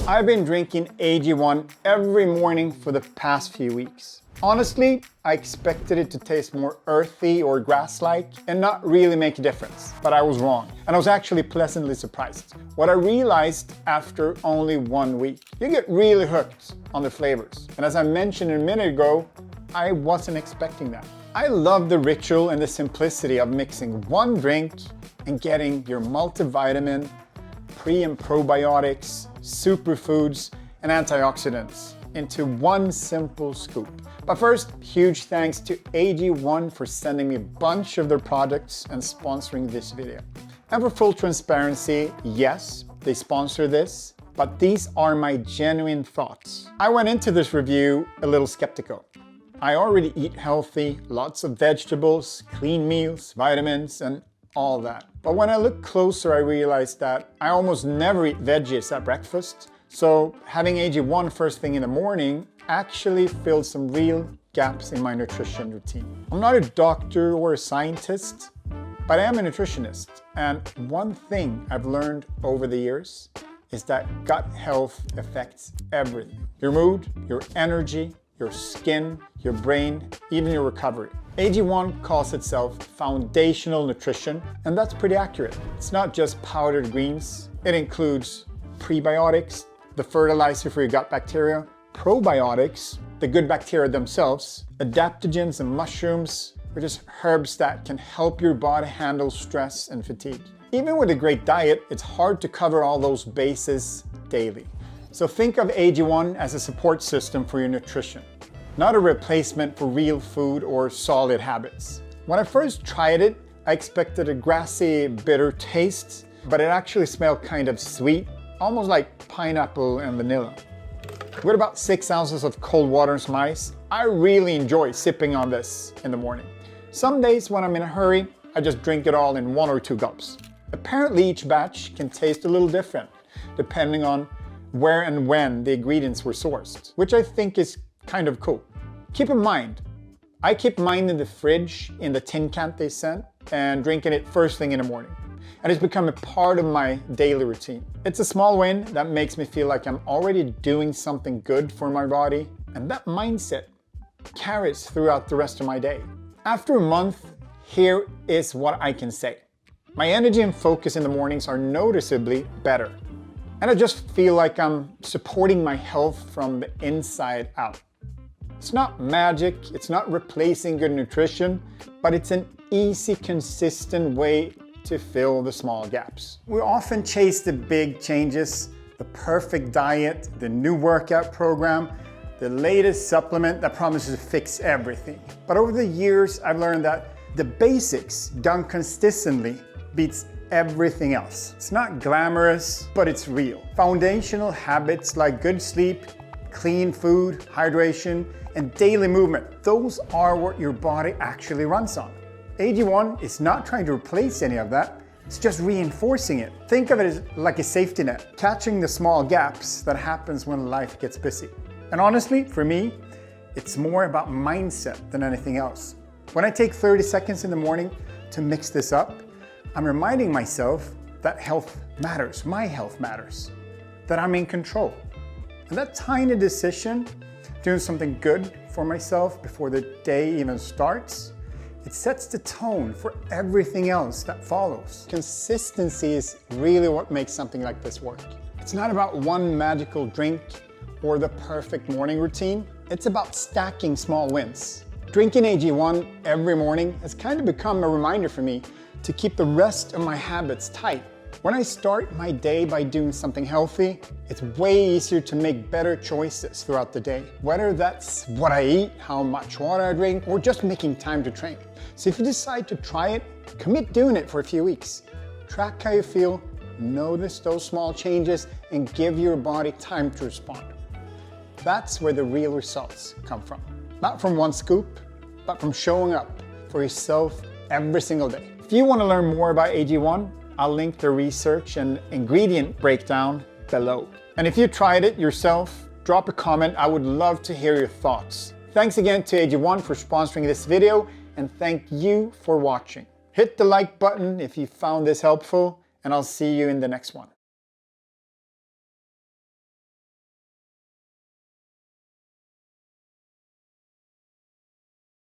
I've been drinking AG1 every morning for the past few weeks. Honestly, I expected it to taste more earthy or grass-like and not really make a difference, but I was wrong. And I was actually pleasantly surprised. What I realized after only 1 week, you get really hooked on the flavors. And as I mentioned a minute ago, I wasn't expecting that. I love the ritual and the simplicity of mixing one drink and getting your multivitamin, pre and probiotics, superfoods, and antioxidants into one simple scoop. But first, huge thanks to AG1 for sending me a bunch of their products and sponsoring this video. And for full transparency, yes, they sponsor this, but these are my genuine thoughts. I went into this review a little skeptical. I already eat healthy, lots of vegetables, clean meals, vitamins, and all that. But when I look closer, I realized that I almost never eat veggies at breakfast. So having AG1 first thing in the morning actually filled some real gaps in my nutrition routine. I'm not a doctor or a scientist, but I am a nutritionist. And one thing I've learned over the years is that gut health affects everything. Your mood, your energy, your skin, your brain, even your recovery. AG1 calls itself foundational nutrition, and that's pretty accurate. It's not just powdered greens. It includes prebiotics, the fertilizer for your gut bacteria, probiotics, the good bacteria themselves, adaptogens and mushrooms, or just herbs that can help your body handle stress and fatigue. Even with a great diet, it's hard to cover all those bases daily. So think of AG1 as a support system for your nutrition, not a replacement for real food or solid habits. When I first tried it, I expected a grassy, bitter taste, but it actually smelled kind of sweet, almost like pineapple and vanilla. With about 6 ounces of cold water and some ice, I really enjoy sipping on this in the morning. Some days when I'm in a hurry, I just drink it all in 1 or 2 gulps. Apparently each batch can taste a little different, depending on where and when the ingredients were sourced, which I think is kind of cool. Keep in mind, I keep mine in the fridge in the tin can they sent and drinking it first thing in the morning. And it's become a part of my daily routine. It's a small win that makes me feel like I'm already doing something good for my body, and that mindset carries throughout the rest of my day. After a month, here is what I can say. My energy and focus in the mornings are noticeably better. And I just feel like I'm supporting my health from the inside out. It's not magic, it's not replacing good nutrition, but it's an easy, consistent way to fill the small gaps. We often chase the big changes, the perfect diet, the new workout program, the latest supplement that promises to fix everything. But over the years, I've learned that the basics done consistently beats everything else. It's not glamorous, but it's real. Foundational habits like good sleep, clean food, hydration, and daily movement, those are what your body actually runs on. AG1 is not trying to replace any of that, it's just reinforcing it. Think of it as like a safety net, catching the small gaps that happens when life gets busy. And honestly, for me, it's more about mindset than anything else. When I take 30 seconds in the morning to mix this up, I'm reminding myself that health matters, my health matters, that I'm in control. And that tiny decision, doing something good for myself before the day even starts, it sets the tone for everything else that follows. Consistency is really what makes something like this work. It's not about one magical drink or the perfect morning routine. It's about stacking small wins. Drinking AG1 every morning has kind of become a reminder for me to keep the rest of my habits tight. When I start my day by doing something healthy, it's way easier to make better choices throughout the day. Whether that's what I eat, how much water I drink, or just making time to train. So if you decide to try it, commit doing it for a few weeks. Track how you feel, notice those small changes, and give your body time to respond. That's where the real results come from. Not from one scoop, but from showing up for yourself every single day. If you want to learn more about AG1, I'll link the research and ingredient breakdown below. And if you tried it yourself, drop a comment. I would love to hear your thoughts. Thanks again to AG1 for sponsoring this video, and thank you for watching. Hit the like button if you found this helpful, and I'll see you in the next one.